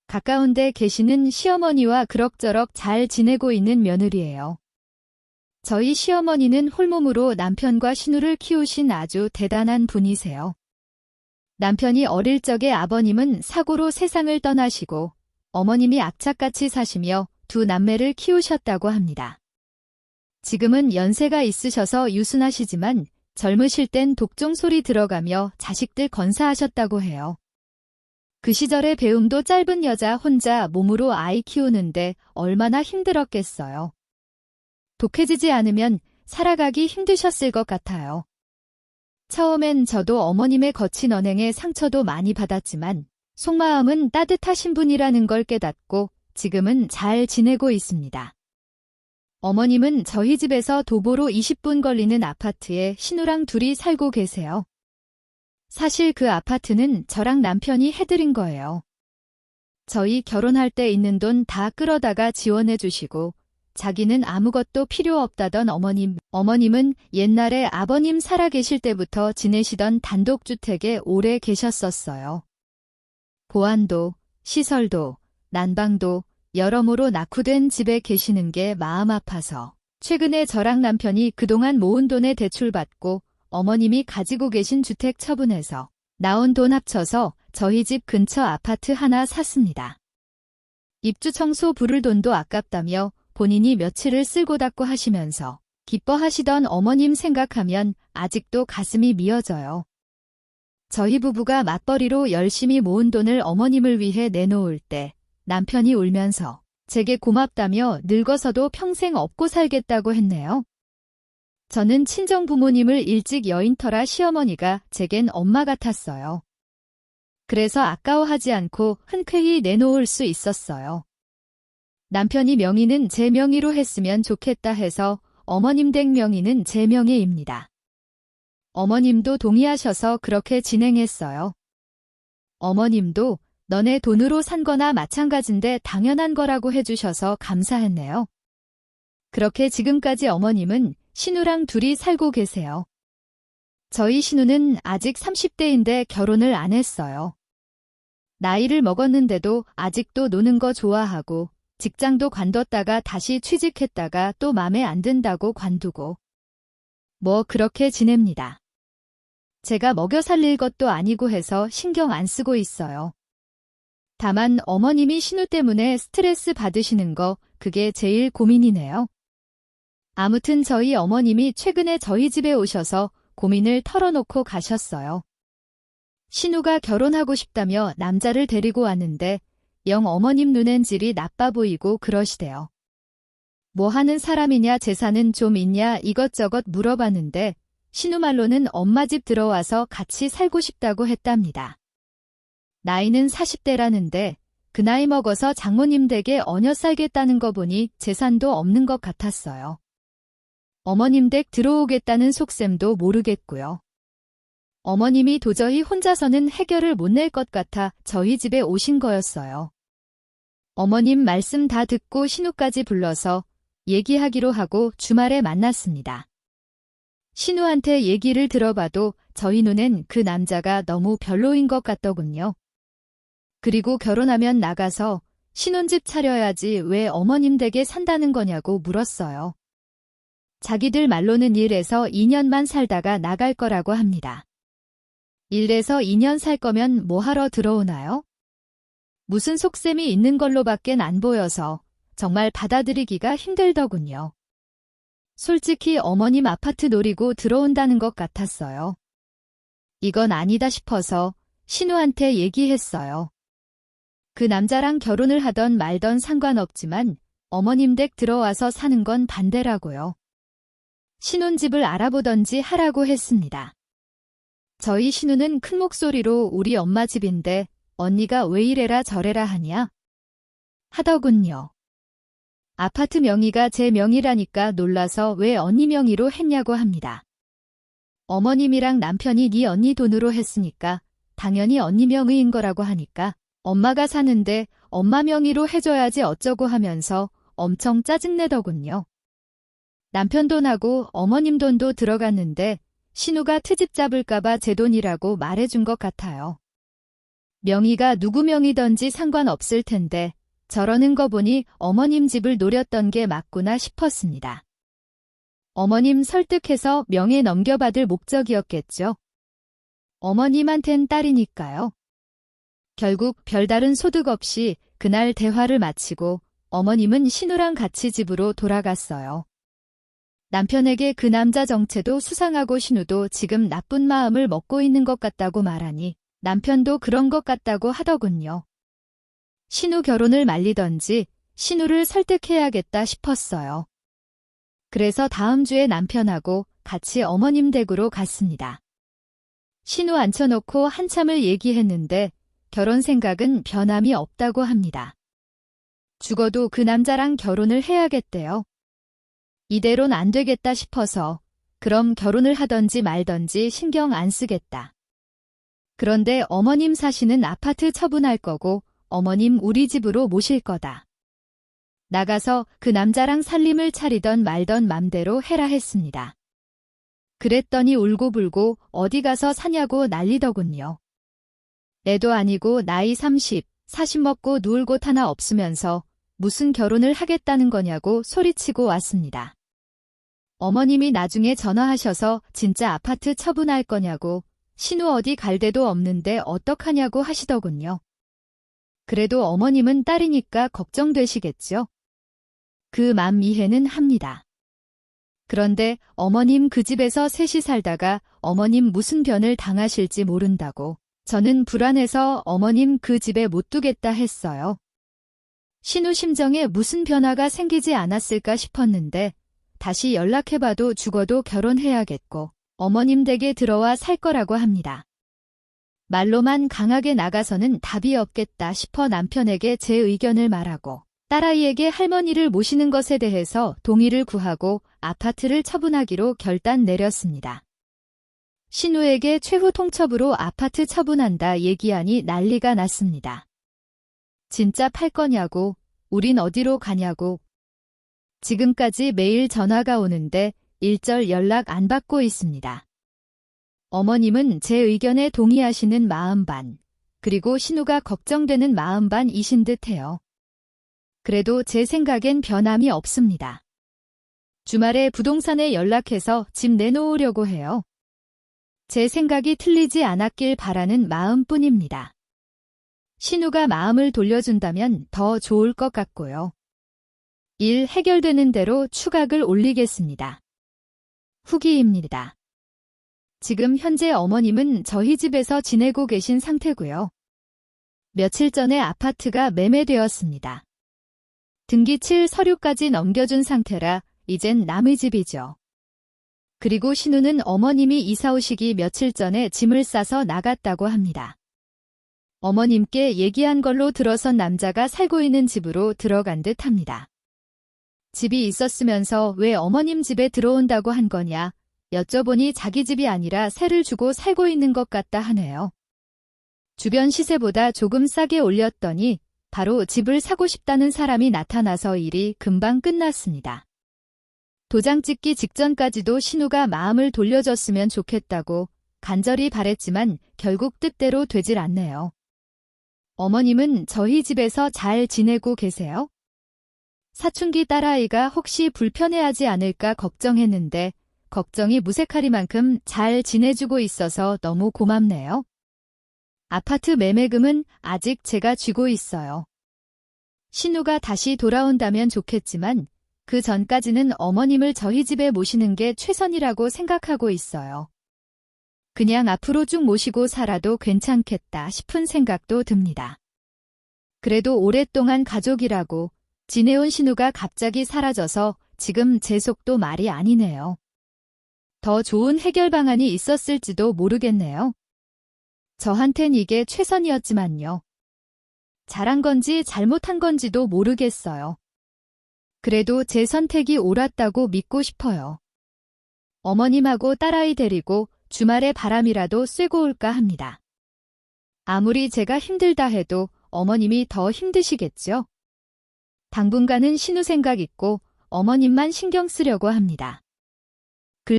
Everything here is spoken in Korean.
가까운 데 계시는 시어머니와 그럭저럭 잘 지내고 있는 며느리예요. 저희 시어머니는 홀몸으로 남편과 신우를 키우신 아주 대단한 분이세요. 남편이 어릴 적에 아버님은 사고로 세상을 떠나시고 어머님이 악착같이 사시며 두 남매를 키우셨다고 합니다. 지금은 연세가 있으셔서 유순하시지만 젊으실 땐 독종 소리 들어가며 자식들 건사하셨다고 해요. 그 시절의 배움도 짧은 여자 혼자 몸으로 아이 키우는데 얼마나 힘들었겠어요. 독해지지 않으면 살아가기 힘드셨을 것 같아요. 처음엔 저도 어머님의 거친 언행에 상처도 많이 받았지만 속마음은 따뜻하신 분이라는 걸 깨닫고 지금은 잘 지내고 있습니다. 어머님은 저희 집에서 도보로 20분 걸리는 아파트에 신우랑 둘이 살고 계세요. 사실 그 아파트는 저랑 남편이 해드린 거예요. 저희 결혼할 때 있는 돈 다 끌어다가 지원해 주시고 자기는 아무것도 필요 없다던 어머님은 옛날에 아버님 살아계실 때부터 지내시던 단독주택에 오래 계셨었어요. 보안도, 시설도, 난방도 여러모로 낙후된 집에 계시는 게 마음 아파서 최근에 저랑 남편이 그동안 모은 돈에 대출받고 어머님이 가지고 계신 주택 처분해서 나온 돈 합쳐서 저희 집 근처 아파트 하나 샀습니다. 입주 청소 부를 돈도 아깝다며 본인이 며칠을 쓸고 닦고 하시면서 기뻐하시던 어머님 생각하면 아직도 가슴이 미어져요. 저희 부부가 맞벌이로 열심히 모은 돈을 어머님을 위해 내놓을 때 남편이 울면서 제게 고맙다며 늙어서도 평생 업고 살겠다고 했네요. 저는 친정 부모님을 일찍 여인 터라 시어머니가 제겐 엄마 같았어요. 그래서 아까워하지 않고 흔쾌히 내놓을 수 있었어요. 남편이 명의는 제 명의로 했으면 좋겠다 해서 어머님 댁 명의는 제 명의입니다. 어머님도 동의하셔서 그렇게 진행했어요. 어머님도 너네 돈으로 산 거나 마찬가지인데 당연한 거라고 해주셔서 감사했네요. 그렇게 지금까지 어머님은 신우랑 둘이 살고 계세요. 저희 신우는 아직 30대인데 결혼을 안 했어요. 나이를 먹었는데도 아직도 노는 거 좋아하고 직장도 관뒀다가 다시 취직했다가 또 맘에 안 든다고 관두고 뭐 그렇게 지냅니다. 제가 먹여 살릴 것도 아니고 해서 신경 안 쓰고 있어요. 다만 어머님이 신우 때문에 스트레스 받으시는 거 그게 제일 고민이네요. 아무튼 저희 어머님이 최근에 저희 집에 오셔서 고민을 털어놓고 가셨어요. 신우가 결혼하고 싶다며 남자를 데리고 왔는데 영 어머님 눈엔 질이 나빠 보이고 그러시대요. 뭐 하는 사람이냐 재산은 좀 있냐 이것저것 물어봤는데 신우 말로는 엄마 집 들어와서 같이 살고 싶다고 했답니다. 나이는 40대라는데 그 나이 먹어서 장모님 댁에 얹어 살겠다는 거 보니 재산도 없는 것 같았어요. 어머님 댁 들어오겠다는 속셈도 모르겠고요. 어머님이 도저히 혼자서는 해결을 못 낼 것 같아 저희 집에 오신 거였어요. 어머님 말씀 다 듣고 신우까지 불러서 얘기하기로 하고 주말에 만났습니다. 신우한테 얘기를 들어봐도 저희 눈엔 그 남자가 너무 별로인 것 같더군요. 그리고 결혼하면 나가서 신혼집 차려야지 왜 어머님 댁에 산다는 거냐고 물었어요. 자기들 말로는 1에서 2년만 살다가 나갈 거라고 합니다. 1에서 2년 살 거면 뭐 하러 들어오나요? 무슨 속셈이 있는 걸로밖엔 안 보여서 정말 받아들이기가 힘들더군요. 솔직히 어머님 아파트 노리고 들어온다는 것 같았어요. 이건 아니다 싶어서 신우한테 얘기했어요. 그 남자랑 결혼을 하던 말던 상관없지만 어머님 댁 들어와서 사는 건 반대라고요. 신혼집을 알아보던지 하라고 했습니다. 저희 신우는 큰 목소리로 우리 엄마 집인데 언니가 왜 이래라 저래라 하냐? 하더군요. 아파트 명의가 제 명의라니까 놀라서 왜 언니 명의로 했냐고 합니다. 어머님이랑 남편이 네 언니 돈으로 했으니까 당연히 언니 명의인 거라고 하니까 엄마가 사는데 엄마 명의로 해줘야지 어쩌고 하면서 엄청 짜증내더군요. 남편 돈하고 어머님 돈도 들어갔는데 신우가 트집 잡을까봐 제 돈이라고 말해준 것 같아요. 명의가 누구 명의든지 상관없을 텐데 저러는 거 보니 어머님 집을 노렸던 게 맞구나 싶었습니다. 어머님 설득해서 명예 넘겨받을 목적이었겠죠. 어머님한텐 딸이니까요. 결국 별다른 소득 없이 그날 대화를 마치고 어머님은 신우랑 같이 집으로 돌아갔어요. 남편에게 그 남자 정체도 수상하고 신우도 지금 나쁜 마음을 먹고 있는 것 같다고 말하니 남편도 그런 것 같다고 하더군요. 신우 결혼을 말리던지 신우를 설득해야겠다 싶었어요. 그래서 다음 주에 남편하고 같이 어머님 댁으로 갔습니다. 신우 앉혀놓고 한참을 얘기했는데 결혼 생각은 변함이 없다고 합니다. 죽어도 그 남자랑 결혼을 해야겠대요. 이대로는 안 되겠다 싶어서 그럼 결혼을 하던지 말던지 신경 안 쓰겠다. 그런데 어머님 사시는 아파트 처분할 거고 어머님 우리 집으로 모실 거다. 나가서 그 남자랑 살림을 차리던 말던 맘대로 해라 했습니다. 그랬더니 울고불고 어디 가서 사냐고 난리더군요. 애도 아니고 나이 30, 40 먹고 누울 곳 하나 없으면서 무슨 결혼을 하겠다는 거냐고 소리치고 왔습니다. 어머님이 나중에 전화하셔서 진짜 아파트 처분할 거냐고 신우 어디 갈 데도 없는데 어떡하냐고 하시더군요. 그래도 어머님은 딸이니까 걱정되시겠죠. 그 맘 이해는 합니다. 그런데 어머님 그 집에서 셋이 살다가 어머님 무슨 변을 당하실지 모른다고 저는 불안해서 어머님 그 집에 못 두겠다 했어요. 신우 심정에 무슨 변화가 생기지 않았을까 싶었는데 다시 연락해봐도 죽어도 결혼해야겠고 어머님 댁에 들어와 살 거라고 합니다. 말로만 강하게 나가서는 답이 없겠다 싶어 남편에게 제 의견을 말하고 딸아이에게 할머니를 모시는 것에 대해서 동의를 구하고 아파트를 처분하기로 결단 내렸습니다. 신우에게 최후 통첩으로 아파트 처분한다 얘기하니 난리가 났습니다. 진짜 팔 거냐고, 우린 어디로 가냐고. 지금까지 매일 전화가 오는데 일절 연락 안 받고 있습니다. 어머님은 제 의견에 동의하시는 마음 반, 그리고 신우가 걱정되는 마음 반이신 듯해요. 그래도 제 생각엔 변함이 없습니다. 주말에 부동산에 연락해서 집 내놓으려고 해요. 제 생각이 틀리지 않았길 바라는 마음뿐입니다. 신우가 마음을 돌려준다면 더 좋을 것 같고요. 일 해결되는 대로 추각을 올리겠습니다. 후기입니다. 지금 현재 어머님은 저희 집에서 지내고 계신 상태고요. 며칠 전에 아파트가 매매되었습니다. 등기칠 서류까지 넘겨준 상태라 이젠 남의 집이죠. 그리고 신우는 어머님이 이사 오시기 며칠 전에 짐을 싸서 나갔다고 합니다. 어머님께 얘기한 걸로 들어선 남자가 살고 있는 집으로 들어간 듯 합니다. 집이 있었으면서 왜 어머님 집에 들어온다고 한 거냐 여쭤보니 자기 집이 아니라 세를 주고 살고 있는 것 같다 하네요. 주변 시세보다 조금 싸게 올렸더니 바로 집을 사고 싶다는 사람이 나타나서 일이 금방 끝났습니다. 도장 찍기 직전까지도 신우가 마음을 돌려줬으면 좋겠다고 간절히 바랬지만 결국 뜻대로 되질 않네요. 어머님은 저희 집에서 잘 지내고 계세요? 사춘기 딸아이가 혹시 불편해하지 않을까 걱정했는데 걱정이 무색하리만큼 잘 지내주고 있어서 너무 고맙네요. 아파트 매매금은 아직 제가 쥐고 있어요. 신우가 다시 돌아온다면 좋겠지만 그 전까지는 어머님을 저희 집에 모시는 게 최선이라고 생각하고 있어요. 그냥 앞으로 쭉 모시고 살아도 괜찮겠다 싶은 생각도 듭니다. 그래도 오랫동안 가족이라고 지내온 신우가 갑자기 사라져서 지금 제 속도 말이 아니네요. 더 좋은 해결 방안이 있었을지도 모르겠네요. 저한텐 이게 최선이었지만요. 잘한 건지 잘못한 건지도 모르겠어요. 그래도 제 선택이 옳았다고 믿고 싶어요. 어머님하고 딸아이 데리고 주말에 바람이라도 쐬고 올까 합니다. 아무리 제가 힘들다 해도 어머님이 더 힘드시겠죠? 당분간은 신우 생각 있고 어머님만 신경 쓰려고 합니다.